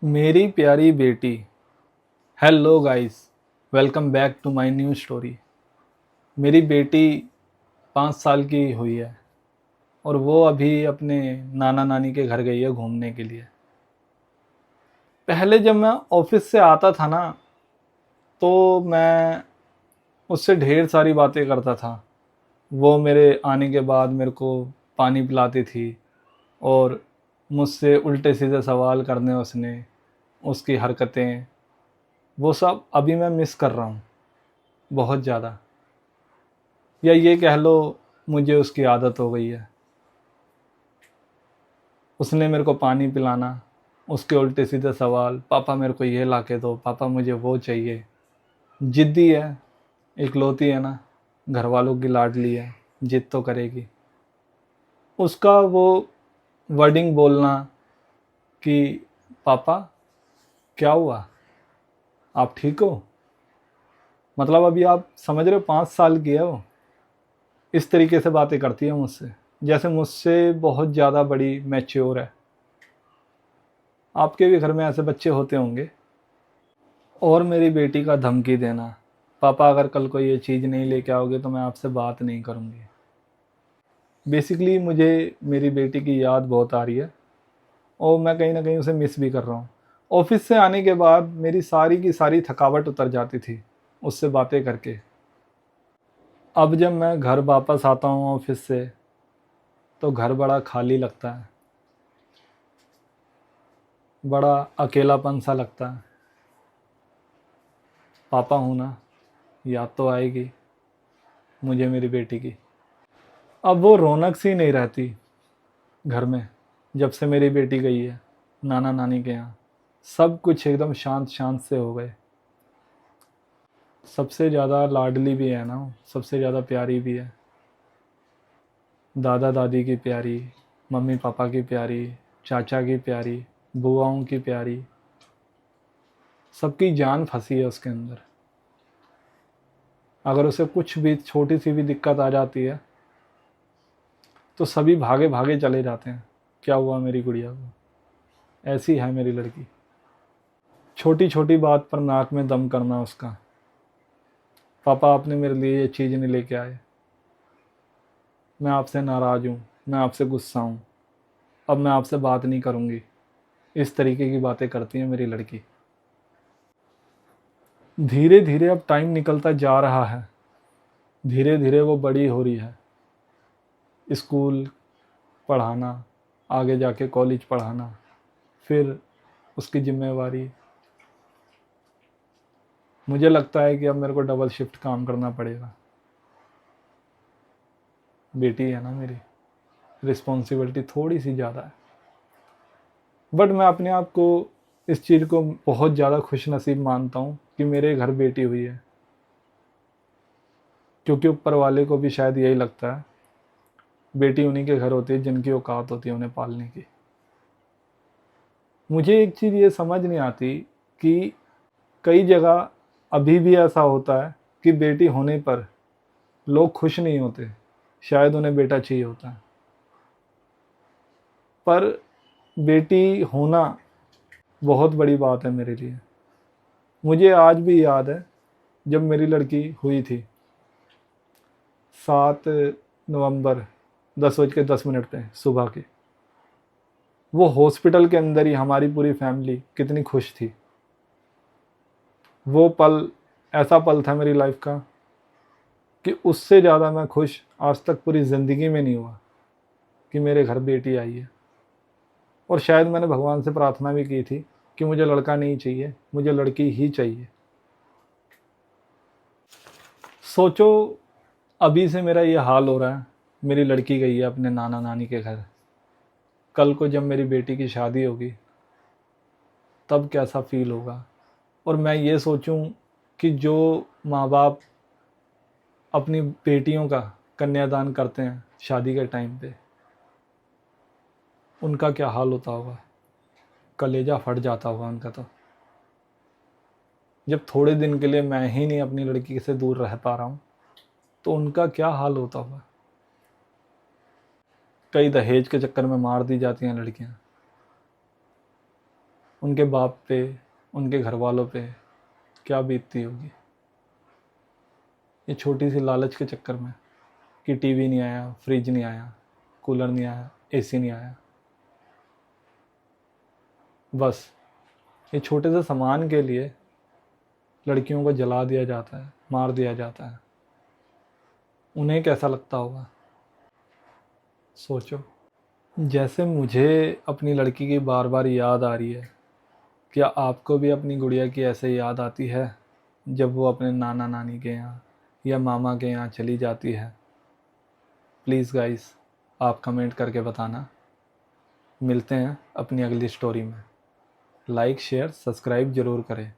मेरी प्यारी बेटी। Hello guys, welcome back to my new story. मेरी बेटी 5 साल की हुई है और वो अभी अपने नाना नानी के घर गई है घूमने के लिए। पहले जब मैं ऑफिस से आता था ना, तो मैं उससे ढेर सारी बातें करता था। वो मेरे आने के बाद मेरे को पानी पिलाती थी और मुझसे उल्टे सीधे सवाल करने उसने, उसकी हरकतें, वो सब अभी मैं मिस कर रहा हूँ बहुत ज़्यादा। या ये कह लो, मुझे उसकी आदत हो गई है। उसने मेरे को पानी पिलाना, उसके उल्टे सीधे सवाल, पापा मेरे को ये ला के दो, पापा मुझे वो चाहिए। ज़िद्दी है, इकलौती है ना, घर वालों की लाडली है, जिद तो करेगी। उसका वो वर्डिंग बोलना कि पापा क्या हुआ, आप ठीक हो, मतलब अभी आप समझ रहे हो 5 साल की है वो। इस तरीके से बातें करती है मुझसे, जैसे मुझसे बहुत ज़्यादा बड़ी, मैच्योर है। आपके भी घर में ऐसे बच्चे होते होंगे। और मेरी बेटी का धमकी देना, पापा अगर कल को ये चीज़ नहीं लेके आओगे तो मैं आपसे बात नहीं करूँगी। बेसिकली मुझे मेरी बेटी की याद बहुत आ रही है और मैं कहीं ना कहीं उसे मिस भी कर रहा हूँ। ऑफिस से आने के बाद मेरी सारी की सारी थकावट उतर जाती थी उससे बातें करके। अब जब मैं घर वापस आता हूँ ऑफिस से, तो घर बड़ा खाली लगता है, बड़ा अकेलापन सा लगता है। पापा हूँ ना, याद तो आएगी मुझे मेरी बेटी की। अब वो रौनक सी नहीं रहती घर में। जब से मेरी बेटी गई है नाना नानी के यहाँ, सब कुछ एकदम शांत शांत से हो गए। सबसे ज़्यादा लाडली भी है ना वो, सबसे ज़्यादा प्यारी भी है। दादा दादी की प्यारी, मम्मी पापा की प्यारी, चाचा की प्यारी, बुआओं की प्यारी, सबकी जान फंसी है उसके अंदर। अगर उसे कुछ भी छोटी सी भी दिक्कत आ जाती है तो सभी भागे भागे चले जाते हैं, क्या हुआ मेरी गुड़िया को। ऐसी है मेरी लड़की। छोटी छोटी बात पर नाक में दम करना उसका, पापा आपने मेरे लिए ये चीज़ नहीं लेके आए, मैं आपसे नाराज़ हूँ, मैं आपसे गुस्सा हूँ, अब मैं आपसे बात नहीं करूँगी। इस तरीके की बातें करती है मेरी लड़की। धीरे धीरे अब टाइम निकलता जा रहा है, धीरे धीरे वो बड़ी हो रही है। स्कूल पढ़ाना, आगे जाके कॉलेज पढ़ाना, फिर उसकी जिम्मेवारी। मुझे लगता है कि अब मेरे को डबल शिफ्ट काम करना पड़ेगा। बेटी है ना मेरी, रिस्पॉन्सिबिलिटी थोड़ी सी ज़्यादा है। बट मैं अपने आप को, इस चीज़ को बहुत ज़्यादा खुश नसीब मानता हूँ कि मेरे घर बेटी हुई है। क्योंकि ऊपर वाले को भी शायद यही लगता है, बेटी उन्हीं के घर होती है जिनकी औकात होती है उन्हें पालने की। मुझे एक चीज़ ये समझ नहीं आती कि कई जगह अभी भी ऐसा होता है कि बेटी होने पर लोग खुश नहीं होते, शायद उन्हें बेटा चाहिए होता है। पर बेटी होना बहुत बड़ी बात है मेरे लिए। मुझे आज भी याद है जब मेरी लड़की हुई थी, 7 नवंबर, 10:10 पे सुबह के। वो हॉस्पिटल के अंदर ही हमारी पूरी फैमिली कितनी खुश थी। वो पल ऐसा पल था मेरी लाइफ का कि उससे ज़्यादा मैं खुश आज तक पूरी ज़िंदगी में नहीं हुआ कि मेरे घर बेटी आई है। और शायद मैंने भगवान से प्रार्थना भी की थी कि मुझे लड़का नहीं चाहिए, मुझे लड़की ही चाहिए। सोचो, अभी से मेरा ये हाल हो रहा है, मेरी लड़की गई है अपने नाना नानी के घर। कल को जब मेरी बेटी की शादी होगी तब कैसा फील होगा। और मैं ये सोचूं कि जो माँ बाप अपनी बेटियों का कन्यादान करते हैं शादी के टाइम पे, उनका क्या हाल होता होगा। कलेजा फट जाता होगा उनका। तो जब थोड़े दिन के लिए मैं ही नहीं अपनी लड़की से दूर रह पा रहा हूँ, तो उनका क्या हाल होता होगा। कई दहेज के चक्कर में मार दी जाती हैं लड़कियाँ। उनके बाप पे, उनके घर वालों पे क्या बीतती होगी। ये छोटी सी लालच के चक्कर में कि टीवी नहीं आया, फ्रिज नहीं आया, कूलर नहीं आया, एसी नहीं आया, बस ये छोटे से सामान के लिए लड़कियों को जला दिया जाता है, मार दिया जाता है। उन्हें कैसा लगता होगा सोचो। जैसे मुझे अपनी लड़की की बार बार याद आ रही है, क्या आपको भी अपनी गुड़िया की ऐसे याद आती है जब वो अपने नाना नानी के यहाँ या मामा के यहाँ चली जाती है? प्लीज़ गाइस, आप कमेंट करके बताना। मिलते हैं अपनी अगली स्टोरी में। लाइक शेयर सब्सक्राइब ज़रूर करें।